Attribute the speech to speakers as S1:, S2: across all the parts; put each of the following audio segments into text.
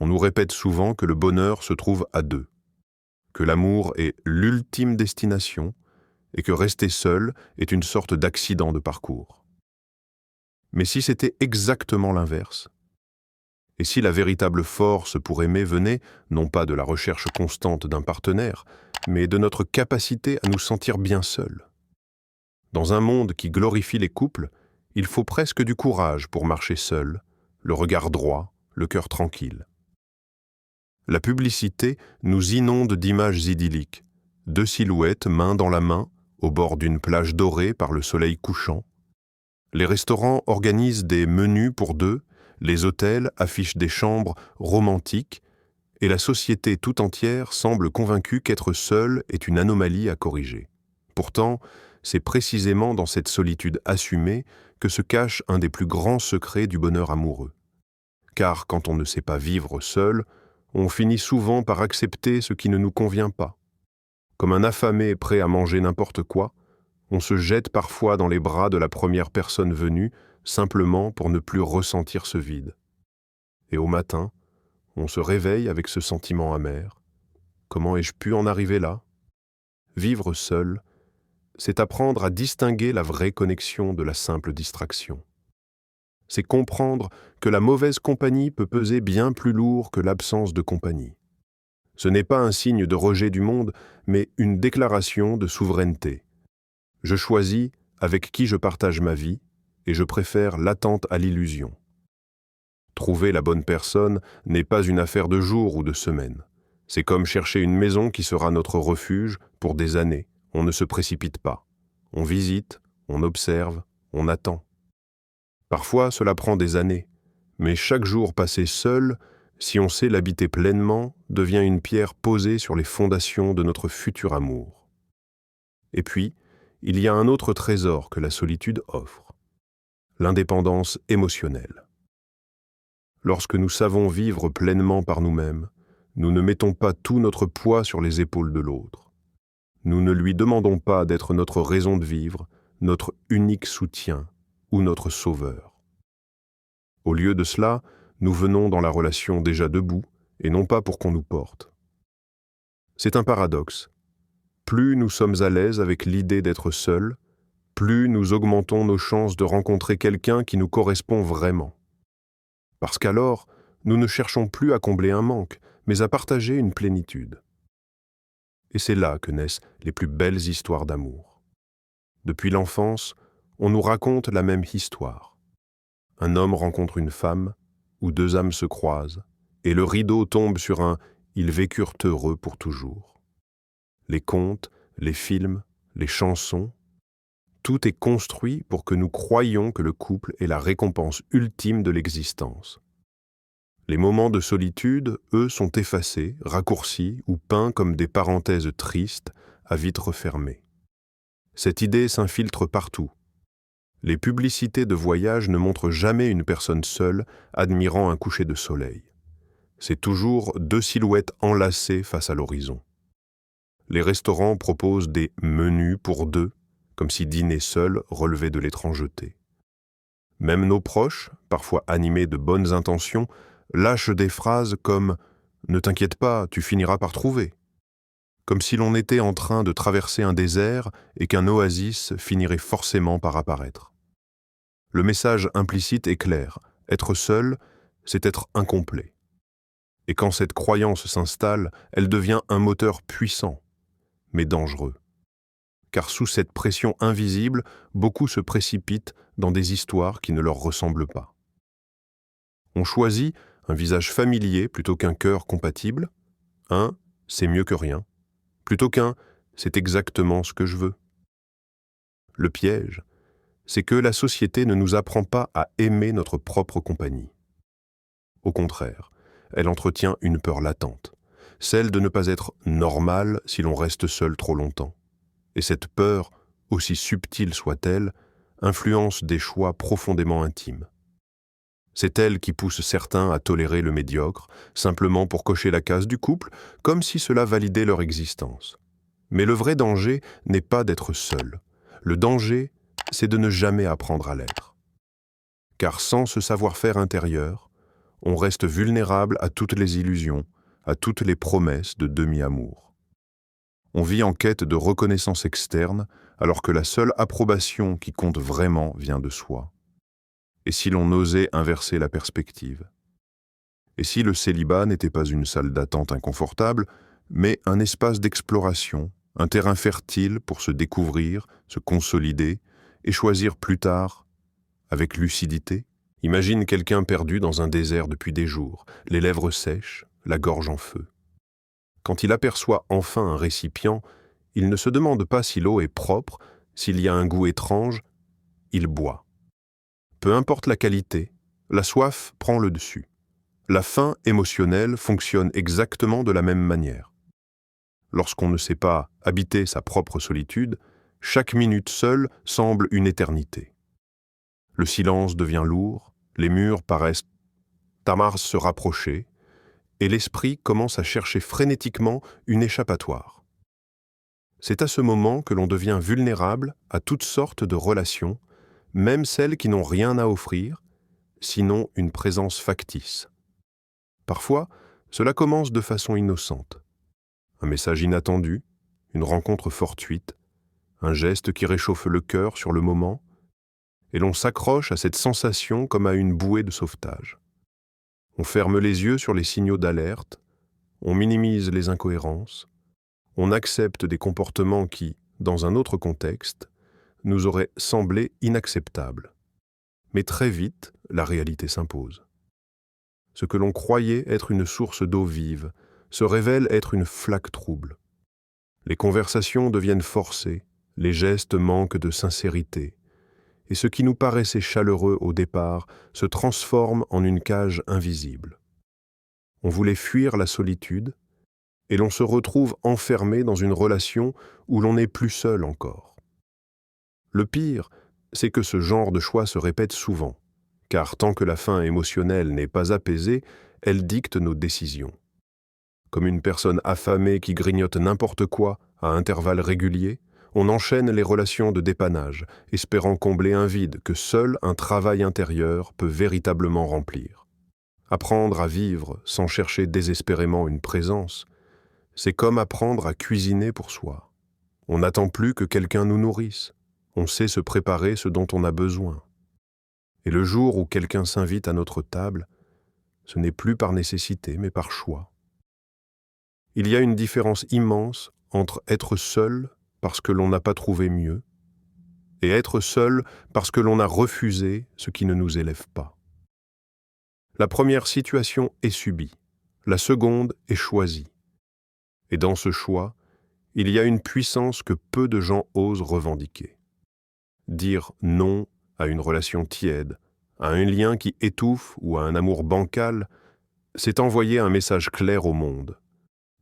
S1: On nous répète souvent que le bonheur se trouve à deux, que l'amour est l'ultime destination et que rester seul est une sorte d'accident de parcours. Mais si c'était exactement l'inverse, et si la véritable force pour aimer venait non pas de la recherche constante d'un partenaire, mais de notre capacité à nous sentir bien seuls. Dans un monde qui glorifie les couples, il faut presque du courage pour marcher seul, le regard droit, le cœur tranquille. La publicité nous inonde d'images idylliques, deux silhouettes main dans la main, au bord d'une plage dorée par le soleil couchant. Les restaurants organisent des menus pour deux, les hôtels affichent des chambres romantiques, et la société tout entière semble convaincue qu'être seul est une anomalie à corriger. Pourtant, c'est précisément dans cette solitude assumée que se cache un des plus grands secrets du bonheur amoureux. Car quand on ne sait pas vivre seul, on finit souvent par accepter ce qui ne nous convient pas. Comme un affamé prêt à manger n'importe quoi, on se jette parfois dans les bras de la première personne venue, simplement pour ne plus ressentir ce vide. Et au matin, on se réveille avec ce sentiment amer. Comment ai-je pu en arriver là ? Vivre seul, c'est apprendre à distinguer la vraie connexion de la simple distraction. C'est comprendre que la mauvaise compagnie peut peser bien plus lourd que l'absence de compagnie. Ce n'est pas un signe de rejet du monde, mais une déclaration de souveraineté. Je choisis avec qui je partage ma vie, et je préfère l'attente à l'illusion. Trouver la bonne personne n'est pas une affaire de jours ou de semaines. C'est comme chercher une maison qui sera notre refuge pour des années. On ne se précipite pas. On visite, on observe, on attend. Parfois, cela prend des années, mais chaque jour passé seul, si on sait l'habiter pleinement, devient une pierre posée sur les fondations de notre futur amour. Et puis, il y a un autre trésor que la solitude offre, l'indépendance émotionnelle. Lorsque nous savons vivre pleinement par nous-mêmes, nous ne mettons pas tout notre poids sur les épaules de l'autre. Nous ne lui demandons pas d'être notre raison de vivre, notre unique soutien ou notre sauveur. Au lieu de cela, nous venons dans la relation déjà debout et non pas pour qu'on nous porte. C'est un paradoxe. Plus nous sommes à l'aise avec l'idée d'être seuls, plus nous augmentons nos chances de rencontrer quelqu'un qui nous correspond vraiment. Parce qu'alors, nous ne cherchons plus à combler un manque, mais à partager une plénitude. Et c'est là que naissent les plus belles histoires d'amour. Depuis l'enfance, on nous raconte la même histoire. Un homme rencontre une femme, où deux âmes se croisent, et le rideau tombe sur un « ils vécurent heureux pour toujours ». Les contes, les films, les chansons, tout est construit pour que nous croyions que le couple est la récompense ultime de l'existence. Les moments de solitude, eux, sont effacés, raccourcis ou peints comme des parenthèses tristes à vitres fermées. Cette idée s'infiltre partout. Les publicités de voyage ne montrent jamais une personne seule admirant un coucher de soleil. C'est toujours deux silhouettes enlacées face à l'horizon. Les restaurants proposent des menus pour deux, comme si dîner seul relevait de l'étrangeté. Même nos proches, parfois animés de bonnes intentions, lâchent des phrases comme « Ne t'inquiète pas, tu finiras par trouver », comme si l'on était en train de traverser un désert et qu'un oasis finirait forcément par apparaître. Le message implicite est clair, être seul, c'est être incomplet. Et quand cette croyance s'installe, elle devient un moteur puissant, mais dangereux. Car sous cette pression invisible, beaucoup se précipitent dans des histoires qui ne leur ressemblent pas. On choisit un visage familier plutôt qu'un cœur compatible, un « c'est mieux que rien », plutôt qu'un « c'est exactement ce que je veux ». Le piège, c'est que la société ne nous apprend pas à aimer notre propre compagnie. Au contraire, elle entretient une peur latente, celle de ne pas être normal si l'on reste seul trop longtemps. Et cette peur, aussi subtile soit-elle, influence des choix profondément intimes. C'est elle qui pousse certains à tolérer le médiocre, simplement pour cocher la case du couple, comme si cela validait leur existence. Mais le vrai danger n'est pas d'être seul. Le danger, c'est de ne jamais apprendre à l'être. Car sans ce savoir-faire intérieur, on reste vulnérable à toutes les illusions, à toutes les promesses de demi-amour. On vit en quête de reconnaissance externe, alors que la seule approbation qui compte vraiment vient de soi. Et si l'on osait inverser la perspective? Et si le célibat n'était pas une salle d'attente inconfortable, mais un espace d'exploration, un terrain fertile pour se découvrir, se consolider et choisir plus tard, avec lucidité? Imagine quelqu'un perdu dans un désert depuis des jours, les lèvres sèches, la gorge en feu. Quand il aperçoit enfin un récipient, il ne se demande pas si l'eau est propre, s'il y a un goût étrange, il boit. Peu importe la qualité, la soif prend le dessus. La faim émotionnelle fonctionne exactement de la même manière. Lorsqu'on ne sait pas habiter sa propre solitude, chaque minute seule semble une éternité. Le silence devient lourd, les murs paraissent se rapprocher, et l'esprit commence à chercher frénétiquement une échappatoire. C'est à ce moment que l'on devient vulnérable à toutes sortes de relations, même celles qui n'ont rien à offrir, sinon une présence factice. Parfois, cela commence de façon innocente. Un message inattendu, une rencontre fortuite, un geste qui réchauffe le cœur sur le moment, et l'on s'accroche à cette sensation comme à une bouée de sauvetage. On ferme les yeux sur les signaux d'alerte, on minimise les incohérences, on accepte des comportements qui, dans un autre contexte, nous auraient semblé inacceptables. Mais très vite, la réalité s'impose. Ce que l'on croyait être une source d'eau vive se révèle être une flaque trouble. Les conversations deviennent forcées, les gestes manquent de sincérité, et ce qui nous paraissait chaleureux au départ se transforme en une cage invisible. On voulait fuir la solitude, et l'on se retrouve enfermé dans une relation où l'on n'est plus seul encore. Le pire, c'est que ce genre de choix se répète souvent, car tant que la faim émotionnelle n'est pas apaisée, elle dicte nos décisions. Comme une personne affamée qui grignote n'importe quoi à intervalles réguliers, on enchaîne les relations de dépannage, espérant combler un vide que seul un travail intérieur peut véritablement remplir. Apprendre à vivre sans chercher désespérément une présence, c'est comme apprendre à cuisiner pour soi. On n'attend plus que quelqu'un nous nourrisse. On sait se préparer ce dont on a besoin. Et le jour où quelqu'un s'invite à notre table, ce n'est plus par nécessité, mais par choix. Il y a une différence immense entre être seul parce que l'on n'a pas trouvé mieux, et être seul parce que l'on a refusé ce qui ne nous élève pas. La première situation est subie, la seconde est choisie. Et dans ce choix, il y a une puissance que peu de gens osent revendiquer. Dire non à une relation tiède, à un lien qui étouffe ou à un amour bancal, c'est envoyer un message clair au monde.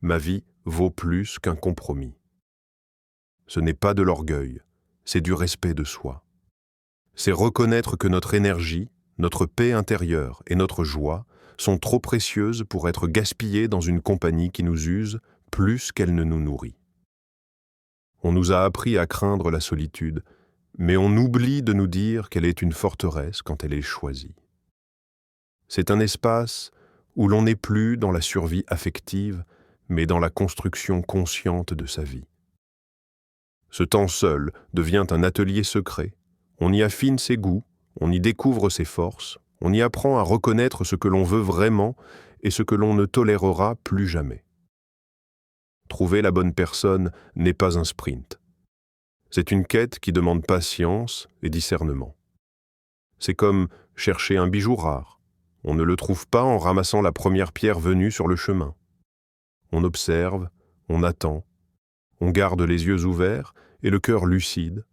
S1: Ma vie vaut plus qu'un compromis. Ce n'est pas de l'orgueil, c'est du respect de soi. C'est reconnaître que notre énergie, notre paix intérieure et notre joie sont trop précieuses pour être gaspillées dans une compagnie qui nous use plus qu'elle ne nous nourrit. On nous a appris à craindre la solitude, mais on oublie de nous dire qu'elle est une forteresse quand elle est choisie. C'est un espace où l'on n'est plus dans la survie affective, mais dans la construction consciente de sa vie. Ce temps seul devient un atelier secret. On y affine ses goûts, on y découvre ses forces, on y apprend à reconnaître ce que l'on veut vraiment et ce que l'on ne tolérera plus jamais. Trouver la bonne personne n'est pas un sprint. C'est une quête qui demande patience et discernement. C'est comme chercher un bijou rare. On ne le trouve pas en ramassant la première pierre venue sur le chemin. On observe, on attend, on garde les yeux ouverts et le cœur lucide.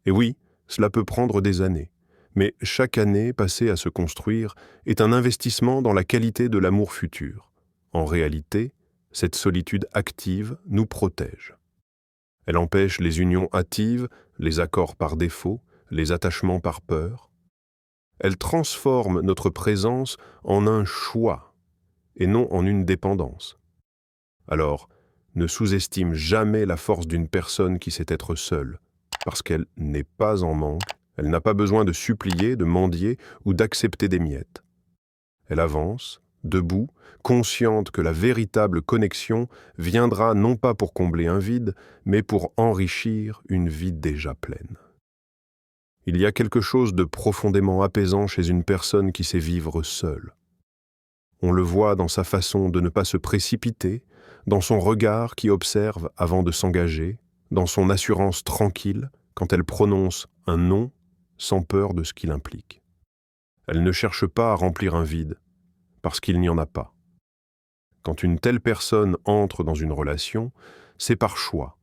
S1: Et oui, cela peut prendre des années, mais chaque année passée à se construire est un investissement dans la qualité de l'amour futur. En réalité, cette solitude active nous protège. Elle empêche les unions hâtives, les accords par défaut, les attachements par peur. Elle transforme notre présence en un choix et non en une dépendance. Alors, ne sous-estime jamais la force d'une personne qui sait être seule, parce qu'elle n'est pas en manque, elle n'a pas besoin de supplier, de mendier ou d'accepter des miettes. Elle avance, debout, consciente que la véritable connexion viendra non pas pour combler un vide, mais pour enrichir une vie déjà pleine. Il y a quelque chose de profondément apaisant chez une personne qui sait vivre seule. On le voit dans sa façon de ne pas se précipiter, dans son regard qui observe avant de s'engager, dans son assurance tranquille quand elle prononce un non sans peur de ce qu'il implique. Elle ne cherche pas à remplir un vide, parce qu'il n'y en a pas. Quand une telle personne entre dans une relation, c'est par choix,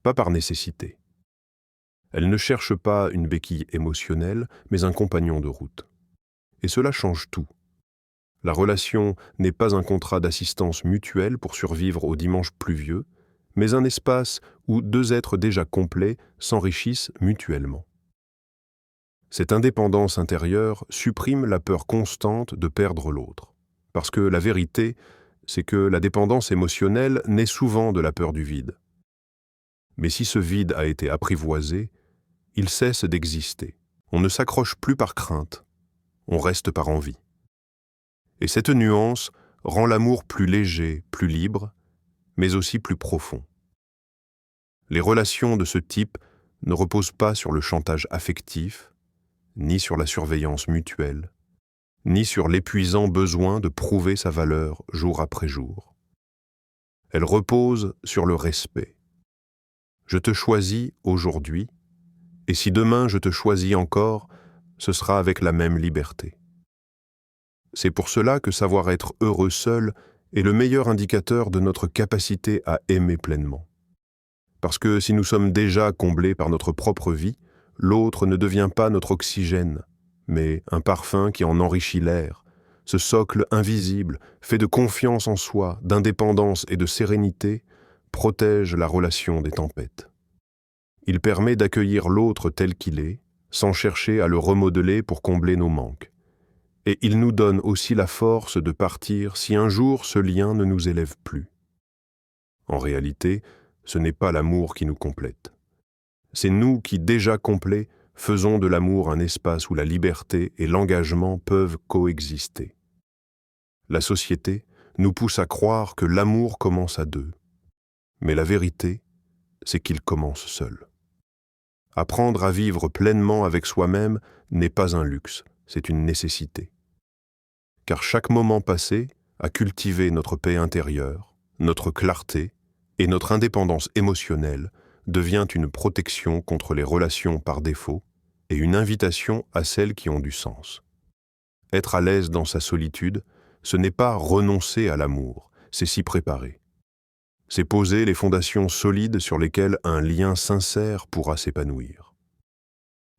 S1: pas par nécessité. Elle ne cherche pas une béquille émotionnelle, mais un compagnon de route. Et cela change tout. La relation n'est pas un contrat d'assistance mutuelle pour survivre aux dimanches pluvieux, mais un espace où deux êtres déjà complets s'enrichissent mutuellement. Cette indépendance intérieure supprime la peur constante de perdre l'autre. Parce que la vérité, c'est que la dépendance émotionnelle naît souvent de la peur du vide. Mais si ce vide a été apprivoisé, il cesse d'exister. On ne s'accroche plus par crainte, on reste par envie. Et cette nuance rend l'amour plus léger, plus libre, mais aussi plus profond. Les relations de ce type ne reposent pas sur le chantage affectif, ni sur la surveillance mutuelle, ni sur l'épuisant besoin de prouver sa valeur jour après jour. Elles reposent sur le respect. Je te choisis aujourd'hui, et si demain je te choisis encore, ce sera avec la même liberté. C'est pour cela que savoir être heureux seul est le meilleur indicateur de notre capacité à aimer pleinement. Parce que si nous sommes déjà comblés par notre propre vie, l'autre ne devient pas notre oxygène, mais un parfum qui en enrichit l'air, ce socle invisible, fait de confiance en soi, d'indépendance et de sérénité, protège la relation des tempêtes. Il permet d'accueillir l'autre tel qu'il est, sans chercher à le remodeler pour combler nos manques. Et il nous donne aussi la force de partir si un jour ce lien ne nous élève plus. En réalité, ce n'est pas l'amour qui nous complète. C'est nous qui, déjà complets, faisons de l'amour un espace où la liberté et l'engagement peuvent coexister. La société nous pousse à croire que l'amour commence à deux. Mais la vérité, c'est qu'il commence seul. Apprendre à vivre pleinement avec soi-même n'est pas un luxe, c'est une nécessité. Car chaque moment passé à cultiver notre paix intérieure, notre clarté et notre indépendance émotionnelle devient une protection contre les relations par défaut et une invitation à celles qui ont du sens. Être à l'aise dans sa solitude, ce n'est pas renoncer à l'amour, c'est s'y préparer. C'est poser les fondations solides sur lesquelles un lien sincère pourra s'épanouir.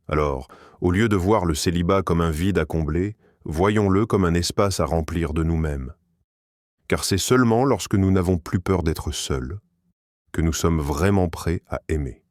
S1: Alors, au lieu de voir le célibat comme un vide à combler, voyons-le comme un espace à remplir de nous-mêmes. Car c'est seulement lorsque nous n'avons plus peur d'être seuls que nous sommes vraiment prêts à aimer.